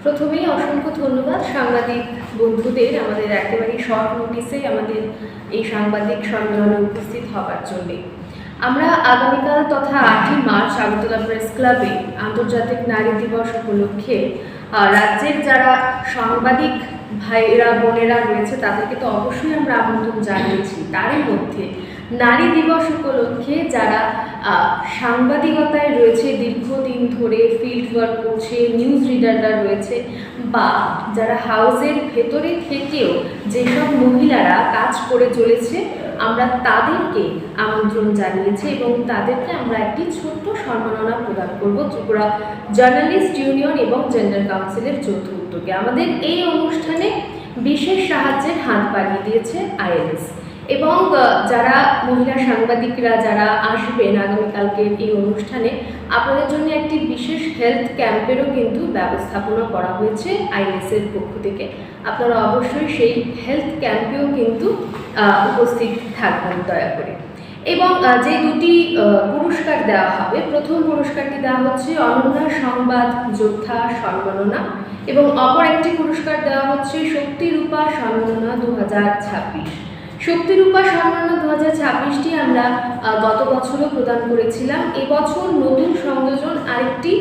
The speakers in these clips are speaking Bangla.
প্রথমেই অসংখ্য ধন্যবাদ সাংবাদিক বন্ধুদের আমাদের একেবারেই শর্ট নোটিসে আমাদের এই সাংবাদিক সম্মেলনে উপস্থিত হওয়ার জন্য। আমরা আগামীকাল তথা 8ই মার্চ আগরতলা প্রেস ক্লাবে আন্তর্জাতিক নারী দিবস উপলক্ষে রাজ্যের যারা সাংবাদিক ভাইরা বোনেরা রয়েছে তাদেরকে তো অবশ্যই আমরা আমন্ত্রণ জানিয়েছি। তারই মধ্যে নারী দিবস উপলক্ষে যারা সাংবাদিকতায় রয়েছে, দীর্ঘদিন ধরে ফিল্ড ওয়ার্ক করছে, নিউজ রিডাররা রয়েছে, বা যারা হাউসের ভেতরে থেকেও যেসব মহিলারা কাজ করে চলেছে, আমরা তাদেরকে আমন্ত্রণ জানিয়েছি এবং তাদেরকে আমরা একটি ছোট্ট সম্মাননা প্রদান করব ত্রিপুরা জার্নালিস্ট ইউনিয়ন এবং জেন্ডার কাউন্সিলের যৌথ উদ্যোগে। আমাদের এই অনুষ্ঠানে বিশেষ সাহায্যের হাত বাড়িয়ে দিয়েছে আইএলএস এবং যারা মহিলা সাংবাদিকরা যারা আসবেন আগামীকালকের এই অনুষ্ঠানে, আপনাদের জন্য একটি বিশেষ হেলথ ক্যাম্পেরও কিন্তু ব্যবস্থাপনা করা হয়েছে আইএলএসের পক্ষ থেকে। আপনারা অবশ্যই সেই হেলথ ক্যাম্পেও কিন্তু উপস্থিত থাকবেন দয়া করে। এবং যে দুটি পুরস্কার দেওয়া হবে, প্রথম পুরস্কারটি দেওয়া হচ্ছে অনন্যা সংবাদ যোদ্ধা সম্মাননা এবং অপর একটি পুরস্কার দেওয়া হচ্ছে শক্তিরূপা সম্মাননা 2026। শক্তিরূপা সম্মাননা 2026টি আমরা গত বছরও প্রদান করেছিলাম। এবছর নতুন সংযোজন আরেকটি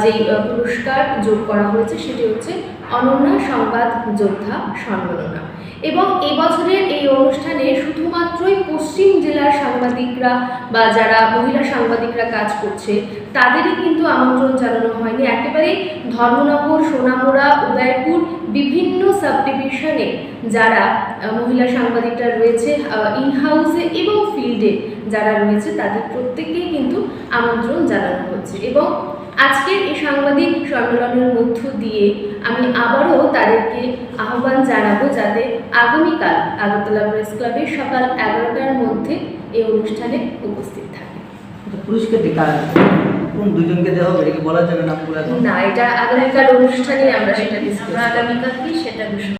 যেই পুরস্কার যোগ করা হয়েছে সেটি হচ্ছে অনন্যা সংবাদ যোদ্ধা সম্মাননা। এবং এবছরের এই অনুষ্ঠানে শুধুমাত্রই পশ্চিম জেলার সাংবাদিকরা বা যারা মহিলা সাংবাদিকরা কাজ করছে তাদেরই কিন্তু আমন্ত্রণ জানানো হয়নি। একেবারে ধর্মনগর, সোনামুড়া, উদয়পুর বিভিন্ন সাব ডিভিশনে যারা মহিলা সাংবাদিকরা রয়েছে ইনহাউসে এবং ফিল্ডে যারা রয়েছে তাদের প্রত্যেককেই কিন্তু আমন্ত্রণ জানানো হচ্ছে। এবং আজকের এই সাংবাদিক সম্মেলনের মধ্য দিয়ে আমি আবারও তাদেরকে আহ্বান জানাবো যাতে আগামীকাল আগরতলা প্রেস ক্লাবে সকাল 11টার মধ্যে এই অনুষ্ঠানে উপস্থিত থাকে। পুরস্কারটি কোন দুজনকে দেওয়া হবে এটা বলা যাবে না? না, এটা আগামীকাল অনুষ্ঠানে আমরা সেটা ডিসকাস করব। আগামীকাল কি সেটা